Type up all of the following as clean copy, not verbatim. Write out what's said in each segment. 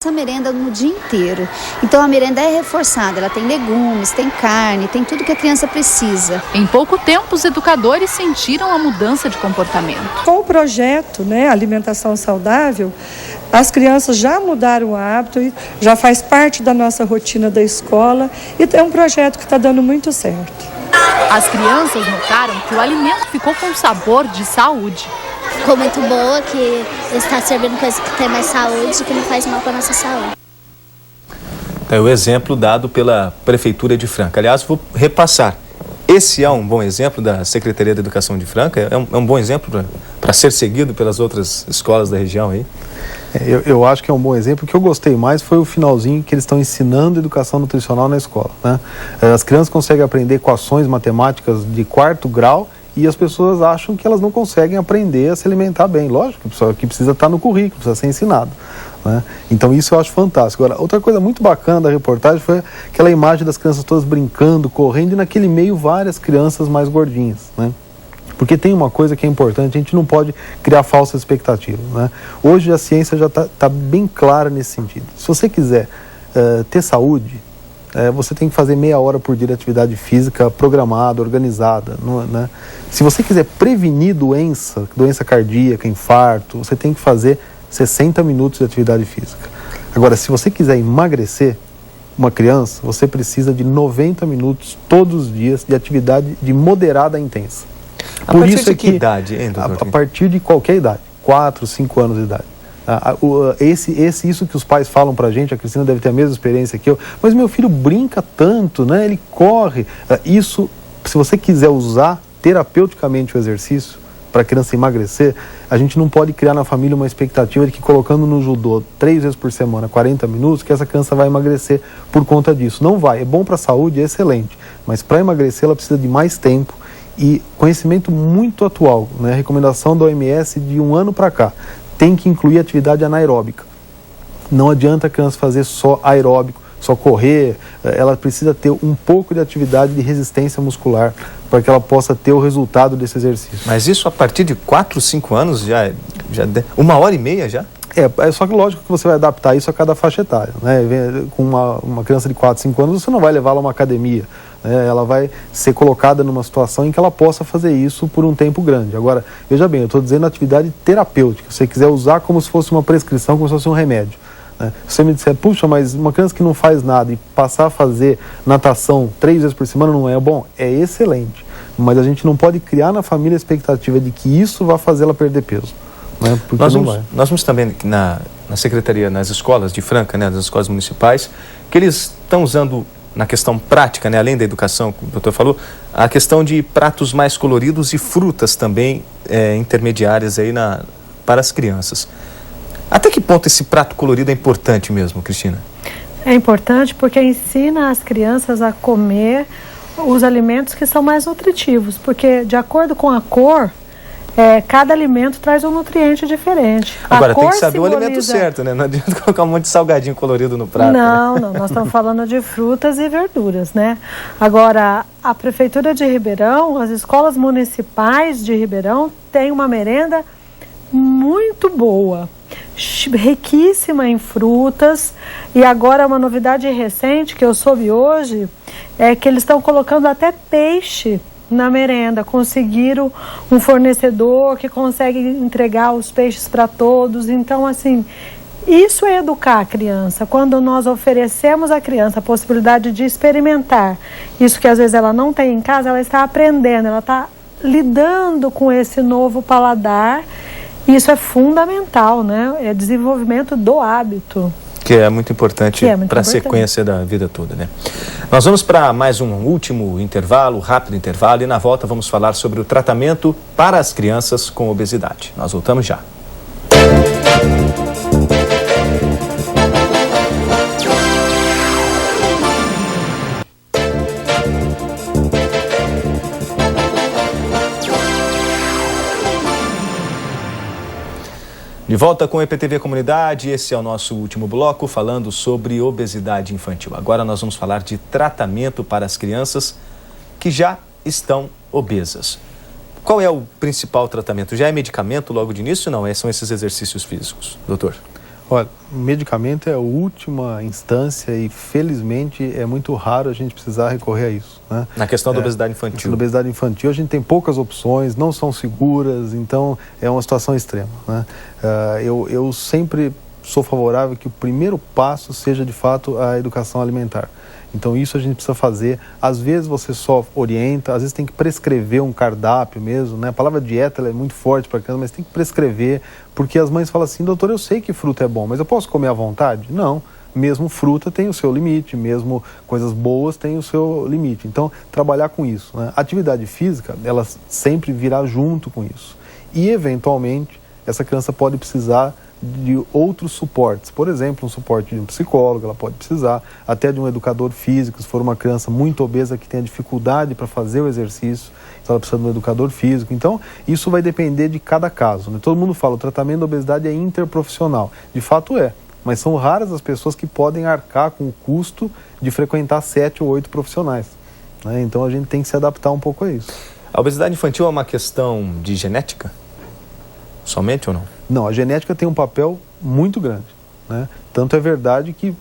essa merenda no dia inteiro. Então a merenda é reforçada, ela tem legumes, tem carne, tem tudo que a criança precisa. Em pouco tempo, os educadores sentiram a mudança de comportamento. Com o projeto, Alimentação Saudável, as crianças já mudaram o hábito, já faz parte da nossa rotina da escola e é um projeto que está dando muito certo. As crianças notaram que o alimento ficou com sabor de saúde. Ficou muito boa, que está servindo coisa que tem mais saúde, que não faz mal para a nossa saúde. É o exemplo dado pela Prefeitura de Franca. Aliás, vou repassar. Esse é um bom exemplo da Secretaria de Educação de Franca? É um bom exemplo para ser seguido pelas outras escolas da região aí? Eu acho que é um bom exemplo. O que eu gostei mais foi o finalzinho que eles estão ensinando educação nutricional na escola, né? As crianças conseguem aprender equações matemáticas de 4º grau e as pessoas acham que elas não conseguem aprender a se alimentar bem. Lógico que precisa estar no currículo, precisa ser ensinado, né? Então isso eu acho fantástico. Agora, outra coisa muito bacana da reportagem foi aquela imagem das crianças todas brincando, correndo e naquele meio várias crianças mais gordinhas, né? Porque tem uma coisa que é importante, a gente não pode criar falsas expectativas, né? Hoje a ciência já está bem clara nesse sentido. Se você quiser ter saúde, você tem que fazer meia hora por dia de atividade física programada, organizada, né? Se você quiser prevenir doença cardíaca, infarto, você tem que fazer 60 minutos de atividade física. Agora, se você quiser emagrecer uma criança, você precisa de 90 minutos todos os dias de atividade de moderada a intensa. A partir de que idade, hein, doutor? A partir de qualquer idade, 4, 5 anos de idade. Isso que os pais falam pra gente, a Cristina deve ter a mesma experiência que eu, mas meu filho brinca tanto, né? Ele corre. Isso, se você quiser usar terapeuticamente o exercício para a criança emagrecer, a gente não pode criar na família uma expectativa de que colocando no judô 3 vezes por semana, 40 minutos, que essa criança vai emagrecer por conta disso. Não vai. É bom para a saúde, é excelente, mas para emagrecer ela precisa de mais tempo e conhecimento muito atual, né? A recomendação da OMS de 1 ano para cá tem que incluir atividade anaeróbica. Não adianta a criança fazer só aeróbico, só correr, ela precisa ter um pouco de atividade de resistência muscular para que ela possa ter o resultado desse exercício. Mas isso a partir de 4, 5 anos, já 1h30 já? Só que lógico que você vai adaptar isso a cada faixa etária, né? Com uma criança de 4, 5 anos, você não vai levá-la a uma academia, né? Ela vai ser colocada numa situação em que ela possa fazer isso por um tempo grande. Agora, veja bem, eu estou dizendo atividade terapêutica, se você quiser usar como se fosse uma prescrição, como se fosse um remédio, né? Se você me disser, puxa, mas uma criança que não faz nada e passar a fazer natação 3 vezes por semana não é bom? É excelente, mas a gente não pode criar na família a expectativa de que isso vai fazê-la perder peso. Porque nós vamos também na Secretaria, nas escolas de Franca, né, nas escolas municipais, que eles estão usando na questão prática, né, além da educação, como o doutor falou, a questão de pratos mais coloridos e frutas também intermediárias aí para as crianças. Até que ponto esse prato colorido é importante mesmo, Cristina? É importante porque ensina as crianças a comer os alimentos que são mais nutritivos, porque de acordo com a cor, cada alimento traz um nutriente diferente. Agora, tem que saber o alimento certo, né? Não adianta colocar um monte de salgadinho colorido no prato. Não, nós estamos falando de frutas e verduras, né? Agora, a Prefeitura de Ribeirão, as escolas municipais de Ribeirão têm uma merenda muito boa, riquíssima em frutas, e agora uma novidade recente que eu soube hoje é que eles estão colocando até peixe na merenda. Conseguiram um fornecedor que consegue entregar os peixes para todos. Então, assim, isso é educar a criança. Quando nós oferecemos à criança a possibilidade de experimentar isso que às vezes ela não tem em casa, ela está aprendendo, ela está lidando com esse novo paladar. Isso é fundamental, né? É desenvolvimento do hábito. Que é muito importante para a sequência da vida toda, né? Nós vamos para mais um último intervalo, rápido intervalo, e na volta vamos falar sobre o tratamento para as crianças com obesidade. Nós voltamos já. De volta com o EPTV Comunidade, esse é o nosso último bloco, falando sobre obesidade infantil. Agora nós vamos falar de tratamento para as crianças que já estão obesas. Qual é o principal tratamento? Já é medicamento logo de início ou não? São esses exercícios físicos, doutor? Olha, medicamento é a última instância e, felizmente, é muito raro a gente precisar recorrer a isso, né? Na questão da obesidade Na infantil. da obesidade infantil, a gente tem poucas opções, não são seguras, então é uma situação extrema, né? Eu sempre sou favorável que o primeiro passo seja, de fato, a educação alimentar. Então, isso a gente precisa fazer. Às vezes você só orienta, às vezes tem que prescrever um cardápio mesmo, né? A palavra dieta ela é muito forte para a criança, mas tem que prescrever, porque as mães falam assim: doutor, eu sei que fruta é bom, mas eu posso comer à vontade? Não. Mesmo fruta tem o seu limite, mesmo coisas boas tem o seu limite. Então, trabalhar com isso, né? Atividade física, ela sempre virá junto com isso. E, eventualmente, essa criança pode precisar de outros suportes, por exemplo, um suporte de um psicólogo, ela pode precisar até de um educador físico, se for uma criança muito obesa que tenha dificuldade para fazer o exercício, então ela precisa de um educador físico. Então, isso vai depender de cada caso, né? Todo mundo fala, o tratamento da obesidade é interprofissional, de fato é, mas são raras as pessoas que podem arcar com o custo de frequentar 7 ou 8 profissionais, né? Então a gente tem que se adaptar um pouco a isso. A obesidade infantil é uma questão de genética? Somente ou não? Não, a genética tem um papel muito grande, né? Tanto é verdade que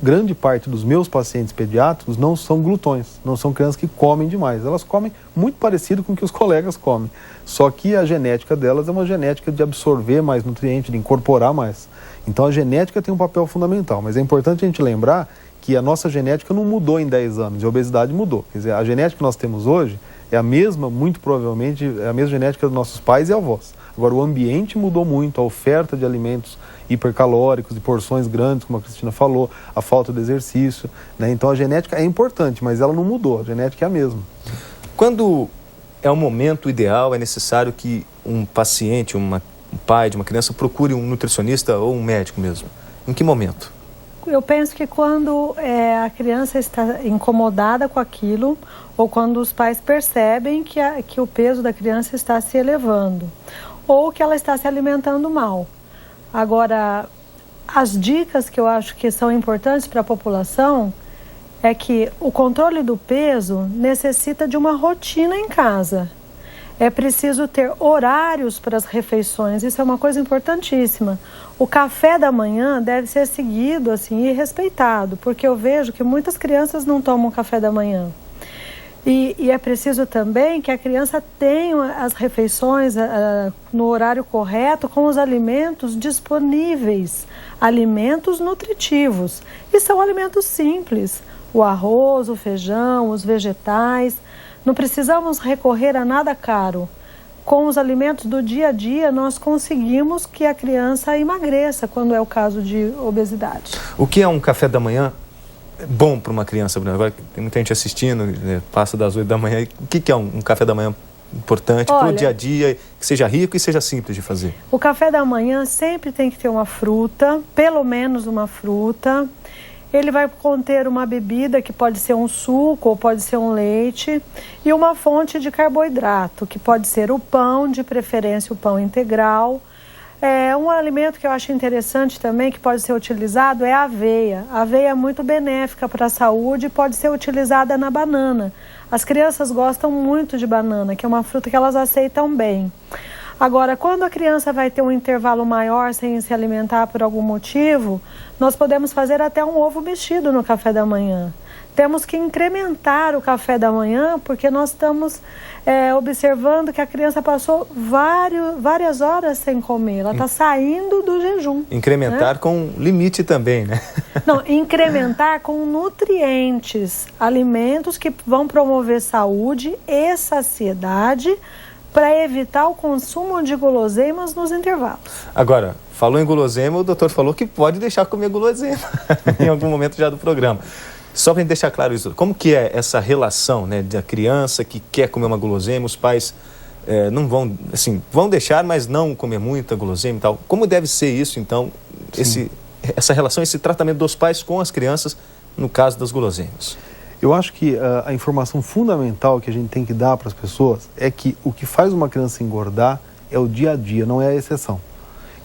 grande parte dos meus pacientes pediátricos não são glutões, não são crianças que comem demais. Elas comem muito parecido com o que os colegas comem. Só que a genética delas é uma genética de absorver mais nutrientes, de incorporar mais. Então a genética tem um papel fundamental, mas é importante a gente lembrar que a nossa genética não mudou em 10 anos, e a obesidade mudou. Quer dizer, a genética que nós temos hoje é a mesma, muito provavelmente, é a mesma genética dos nossos pais e avós. Agora, o ambiente mudou muito, a oferta de alimentos hipercalóricos, de porções grandes, como a Cristina falou, a falta de exercício, né? Então, a genética é importante, mas ela não mudou, a genética é a mesma. Quando é o momento ideal, é necessário que um paciente, um pai de uma criança procure um nutricionista ou um médico mesmo? Em que momento? Eu penso que quando a criança está incomodada com aquilo, ou quando os pais percebem que o peso da criança está se elevando, ou que ela está se alimentando mal. Agora, as dicas que eu acho que são importantes para a população é que o controle do peso necessita de uma rotina em casa. É preciso ter horários para as refeições, isso é uma coisa importantíssima. O café da manhã deve ser seguido assim, e respeitado, porque eu vejo que muitas crianças não tomam café da manhã. E é preciso também que a criança tenha as refeições no horário correto, com os alimentos disponíveis, alimentos nutritivos. E são alimentos simples, o arroz, o feijão, os vegetais. Não precisamos recorrer a nada caro. Com os alimentos do dia a dia, nós conseguimos que a criança emagreça, quando é o caso de obesidade. O que é um café da manhã bom para uma criança, Bruno? Agora tem muita gente assistindo, passa das 8 da manhã. O que é um café da manhã importante para o dia a dia, que seja rico e seja simples de fazer? O café da manhã sempre tem que ter uma fruta, pelo menos uma fruta. Ele vai conter uma bebida que pode ser um suco ou pode ser um leite e uma fonte de carboidrato, que pode ser o pão, de preferência o pão integral. Um alimento que eu acho interessante também, que pode ser utilizado, é a aveia. A aveia é muito benéfica para a saúde e pode ser utilizada na banana. As crianças gostam muito de banana, que é uma fruta que elas aceitam bem. Agora, quando a criança vai ter um intervalo maior sem se alimentar por algum motivo, nós podemos fazer até um ovo mexido no café da manhã. Temos que incrementar o café da manhã, porque nós estamos observando que a criança passou várias horas sem comer. Ela está saindo do jejum. Incrementar, né? Com limite também, né? Não, incrementar com nutrientes, alimentos que vão promover saúde e saciedade, para evitar o consumo de guloseimas nos intervalos. Agora, falou em guloseima, o doutor falou que pode deixar comer guloseima em algum momento já do programa. Só para a gente deixar claro isso, como que é essa relação, né, da criança que quer comer uma guloseima, os pais não vão, assim, vão deixar, mas não comer muita guloseima e tal. Como deve ser isso, então, essa relação, esse tratamento dos pais com as crianças, no caso das guloseimas? Eu acho que a informação fundamental que a gente tem que dar para as pessoas é que o que faz uma criança engordar é o dia a dia, não é a exceção.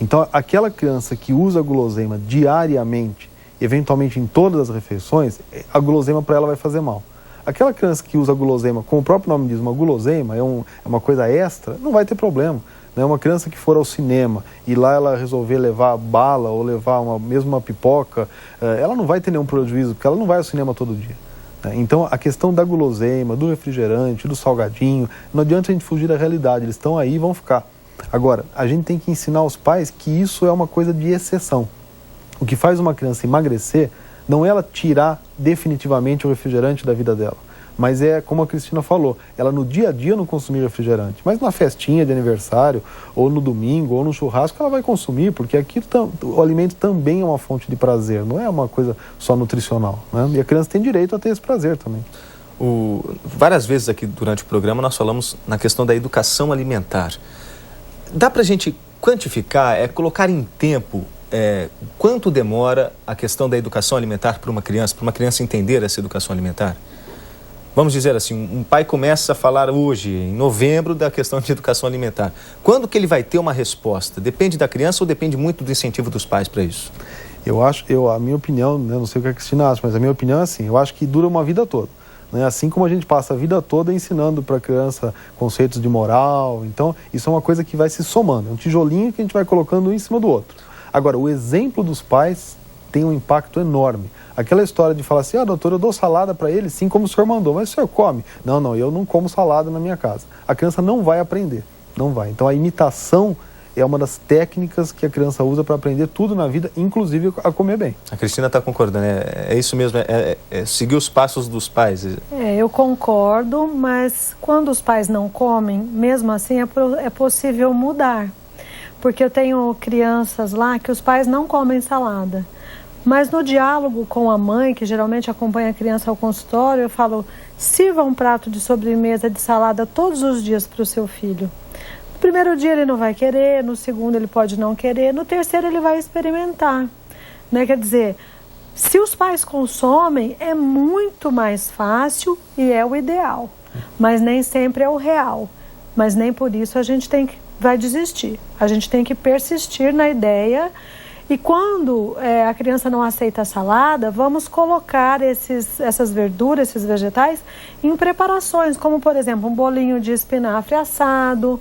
Então, aquela criança que usa a guloseima diariamente, eventualmente em todas as refeições, a guloseima para ela vai fazer mal. Aquela criança que usa a guloseima, como o próprio nome diz, uma guloseima, é uma coisa extra, não vai ter problema. né? Uma criança que for ao cinema e lá ela resolver levar bala ou levar mesmo uma pipoca, ela não vai ter nenhum prejuízo, porque ela não vai ao cinema todo dia. Então, a questão da guloseima, do refrigerante, do salgadinho, não adianta a gente fugir da realidade, eles estão aí e vão ficar. Agora, a gente tem que ensinar aos pais que isso é uma coisa de exceção. O que faz uma criança emagrecer não é ela tirar definitivamente o refrigerante da vida dela, mas é, como a Cristina falou, ela no dia a dia não consumir refrigerante, mas na festinha de aniversário, ou no domingo, ou no churrasco, ela vai consumir, porque aqui o alimento também é uma fonte de prazer, não é uma coisa só nutricional, né? E a criança tem direito a ter esse prazer também. Várias vezes aqui durante o programa nós falamos na questão da educação alimentar. Dá para a gente quantificar, colocar em tempo quanto demora a questão da educação alimentar para uma criança entender essa educação alimentar? Vamos dizer assim, um pai começa a falar hoje, em novembro, da questão de educação alimentar. Quando que ele vai ter uma resposta? Depende da criança ou depende muito do incentivo dos pais para isso? A minha opinião, né, não sei o que a Cristina acha, mas a minha opinião é assim, eu acho que dura uma vida toda. Né? Assim como a gente passa a vida toda ensinando para a criança conceitos de moral, então isso é uma coisa que vai se somando, é um tijolinho que a gente vai colocando um em cima do outro. Agora, o exemplo dos pais tem um impacto enorme. Aquela história de falar assim, doutor, eu dou salada para ele, sim, como o senhor mandou, mas o senhor come? Não, eu não como salada na minha casa. A criança não vai aprender, não vai. Então a imitação é uma das técnicas que a criança usa para aprender tudo na vida, inclusive a comer bem. A Cristina está concordando, é isso mesmo, seguir os passos dos pais. Eu concordo, mas quando os pais não comem, mesmo assim é possível mudar. Porque eu tenho crianças lá que os pais não comem salada. Mas no diálogo com a mãe, que geralmente acompanha a criança ao consultório, eu falo, sirva um prato de sobremesa de salada todos os dias para o seu filho. No primeiro dia ele não vai querer, no segundo ele pode não querer, no terceiro ele vai experimentar. Né? Quer dizer, se os pais consomem, é muito mais fácil e é o ideal. Mas nem sempre é o real. Mas nem por isso a gente vai desistir. A gente tem que persistir na ideia. E quando a criança não aceita a salada, vamos colocar essas verduras, esses vegetais, em preparações, como por exemplo, um bolinho de espinafre assado,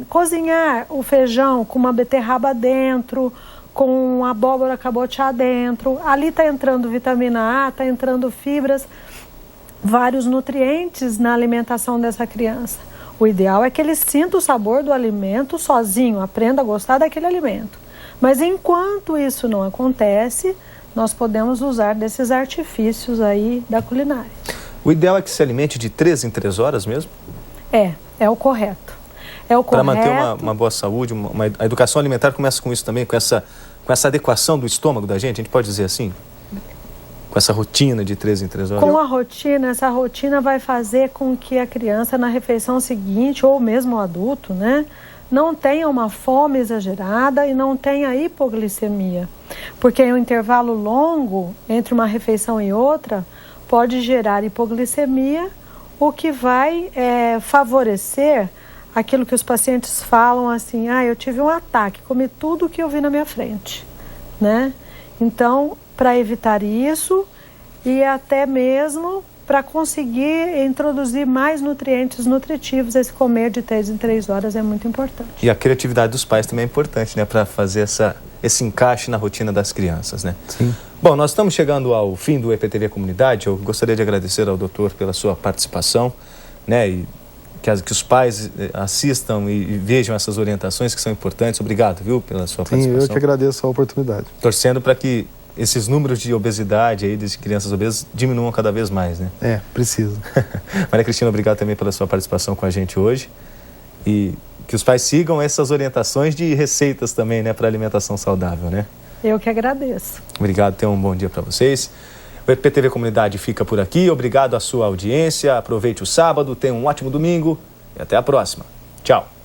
cozinhar o feijão com uma beterraba dentro, com abóbora cabotiá dentro. Ali está entrando vitamina A, está entrando fibras, vários nutrientes na alimentação dessa criança. O ideal é que ele sinta o sabor do alimento sozinho, aprenda a gostar daquele alimento. Mas enquanto isso não acontece, nós podemos usar desses artifícios aí da culinária. O ideal é que se alimente de 3 em 3 horas mesmo? É o correto. Para manter uma boa saúde, a educação alimentar começa com isso também, com essa adequação do estômago da gente, a gente pode dizer assim? Com essa rotina de 3 em 3 horas? Com a rotina, essa rotina vai fazer com que a criança na refeição seguinte, ou mesmo o adulto, né? Não tenha uma fome exagerada e não tenha hipoglicemia. Porque um intervalo longo entre uma refeição e outra pode gerar hipoglicemia, o que vai favorecer aquilo que os pacientes falam assim, eu tive um ataque, comi tudo que eu vi na minha frente, né? Então, para evitar isso e até mesmo para conseguir introduzir mais nutrientes nutritivos, esse comer de 3 em 3 horas é muito importante. E a criatividade dos pais também é importante, né? Para fazer esse encaixe na rotina das crianças, né? Sim. Bom, nós estamos chegando ao fim do EPTV Comunidade. Eu gostaria de agradecer ao doutor pela sua participação, né? E que os pais assistam e vejam essas orientações que são importantes. Obrigado, viu, pela sua participação. Sim, eu que agradeço a oportunidade. Torcendo para que esses números de obesidade aí, de crianças obesas, diminuam cada vez mais, né? Preciso. Maria Cristina, obrigado também pela sua participação com a gente hoje. E que os pais sigam essas orientações de receitas também, né, para alimentação saudável, né? Eu que agradeço. Obrigado, tenham um bom dia para vocês. O EPTV Comunidade fica por aqui. Obrigado à sua audiência. Aproveite o sábado, tenha um ótimo domingo e até a próxima. Tchau.